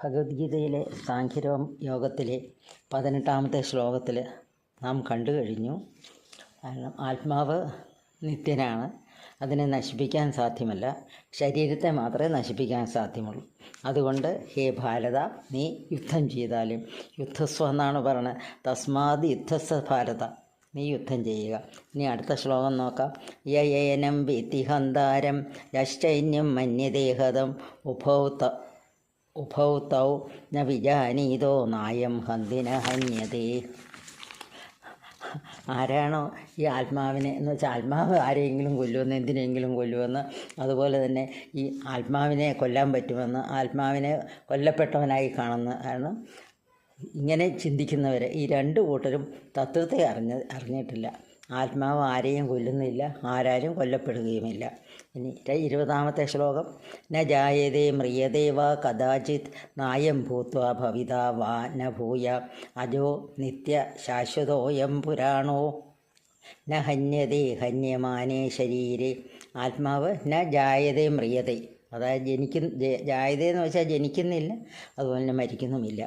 ഭഗവത്ഗീതയിലെ സാഖ്യയോഗത്തിലെ 18-ാമത്തെ ശ്ലോകത്തിൽ നാം കണ്ടു കഴിഞ്ഞു. കാരണം ആത്മാവ് നിത്യനാണ്, അതിനെ നശിപ്പിക്കാൻ സാധ്യമല്ല, ശരീരത്തെ മാത്രമേ നശിപ്പിക്കാൻ സാധ്യമുള്ളൂ. അതുകൊണ്ട് ഹേ ഭാരത, നീ യുദ്ധം ചെയ്താലും യുദ്ധസ്വ എന്നാണ് പറയുന്നത്. തസ്മാത് യുദ്ധസ്വ ഭാരത, നീ യുദ്ധം ചെയ്യുക. ഇനി അടുത്ത ശ്ലോകം നോക്കാം. യേനം വിത്തിഹന്താരം യശ്ചൈന്യം മന്യദേഹതം ഉഭൗ തൗ ന വിജാനീതോ നായം ഹന്തിന ഹന്യതേ. ആരാണോ ഈ ആത്മാവിനെ എന്ന് വെച്ചാൽ ആത്മാവ് ആരെയെങ്കിലും കൊല്ലുമെന്ന്, എന്തിനെങ്കിലും കൊല്ലുമെന്ന്, അതുപോലെ തന്നെ ഈ ആത്മാവിനെ കൊല്ലാൻ പറ്റുമെന്ന്, ആത്മാവിനെ കൊല്ലപ്പെട്ടവനായി കാണുന്ന, കാരണം ഇങ്ങനെ ചിന്തിക്കുന്നവർ ഈ രണ്ട് കൂട്ടരും തത്വത്തെ അറിഞ്ഞിട്ടില്ല. ആത്മാവ് ആരെയും കൊല്ലുന്നില്ല, ആരാലും കൊല്ലപ്പെടുകയുമില്ല. ഇനി 20-ാമത്തെ ശ്ലോകം. ന ജായതേ മ്രിയതേ വാ കദാചിത് നായം ഭൂത്വാ ഭവിതാ വാ ന ഭൂയ അജോ നിത്യ ശാശ്വതോയം പുരാണോ ന ഹന്യതേ ഹന്യമാനേ ശരീരേ. ആത്മാവ് ന ജായതേ മ്രിയതേ, അതായത് ജായതയെന്ന് വെച്ചാൽ ജനിക്കുന്നില്ല, അതുപോലെ തന്നെ മരിക്കുന്നുമില്ല.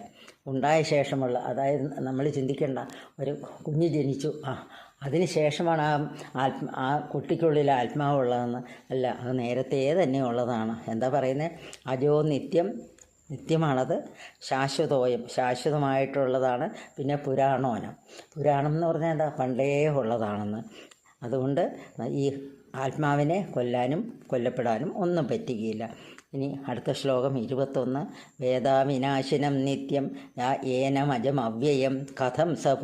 ഉണ്ടായ ശേഷമുള്ള, അതായത് നമ്മൾ ചിന്തിക്കേണ്ട, ഒരു കുഞ്ഞ് ജനിച്ചു, അതിന് ശേഷമാണ് ആ കുട്ടിക്കുള്ളിൽ ആത്മാവുള്ളതെന്ന് അല്ല, അത് നേരത്തെ തന്നെ ഉള്ളതാണ്. എന്താ പറയുന്നത്? അജോ നിത്യമാണത്, ശാശ്വതോയം ശാശ്വതമായിട്ടുള്ളതാണ്. പിന്നെ പുരാണോനം, പുരാണം എന്ന് പറഞ്ഞാൽ എന്താ? പണ്ടേ ഉള്ളതാണെന്ന്. അതുകൊണ്ട് ഈ ആത്മാവിനെ കൊല്ലാനും കൊല്ലപ്പെടാനും ഒന്നും പറ്റുകയില്ല. ഇനി അടുത്ത ശ്ലോകം 21. വേദാവിനാശിനം നിത്യം ഏനമജം അവ്യയം കഥം സ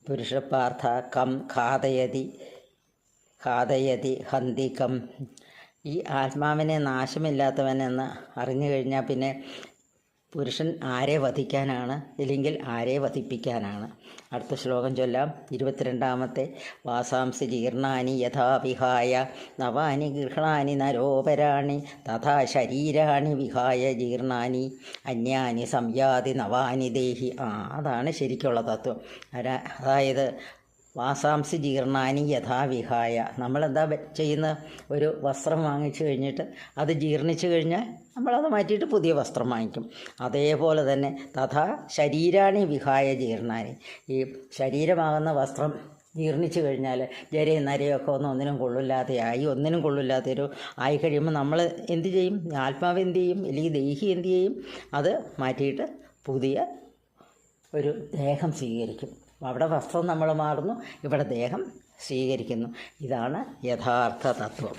പുരുഷപാർത്ഥ കം ഖാദയതി ഹന്തികം. ഈ ആത്മാവിനെ നാശമില്ലാത്തവനെന്ന് അറിഞ്ഞു കഴിഞ്ഞാൽ പിന്നെ പുരുഷൻ ആരെ വധിക്കാനാണ്, ഇല്ലെങ്കിൽ ആരെ വധിപ്പിക്കാനാണ്? അടുത്ത ശ്ലോകം ചൊല്ലാം. 22-ാമത്തെ. വാസാംസി ജീർണാനി യഥാ വിഹായ നവാനി ഗൃഹാണി നരോപരാണി തഥാ ശരീരാണി വിഹായ ജീർണാനി അന്യാനി സംയാതി നവാനി ദേഹി. അതാണ് ശരിക്കുള്ള തത്വം. അതായത് വാസാംസി ജീർണാനി യഥാവിഹായ. നമ്മളെന്താ ചെയ്യുന്നത്? ഒരു വസ്ത്രം വാങ്ങിച്ചു കഴിഞ്ഞിട്ട് അത് ജീർണിച്ചു കഴിഞ്ഞാൽ നമ്മളത് മാറ്റിയിട്ട് പുതിയ വസ്ത്രം വാങ്ങിക്കും. അതേപോലെ തന്നെ തഥാ ശരീരാണി വിഹായ ജീർണാനി. ഈ ശരീരമാകുന്ന വസ്ത്രം ജീർണിച്ചു കഴിഞ്ഞാൽ ജരയും നരയൊക്കെ ഒന്നിനും കൊള്ളില്ലാത്തൊരു ആയി കഴിയുമ്പോൾ നമ്മൾ എന്ത് ചെയ്യും? ആത്മാവ് എന്ത് ചെയ്യും? അല്ലെങ്കിൽ ദേഹി എന്ത് ചെയ്യും? അത് മാറ്റിയിട്ട് പുതിയ ഒരു ദേഹം സ്വീകരിക്കും. അവിടെ വസ്ത്രം നമ്മൾ മാറുന്നു, ഇവിടെ ദേഹം സ്വീകരിക്കുന്നു. ഇതാണ് യഥാർത്ഥ തത്വം.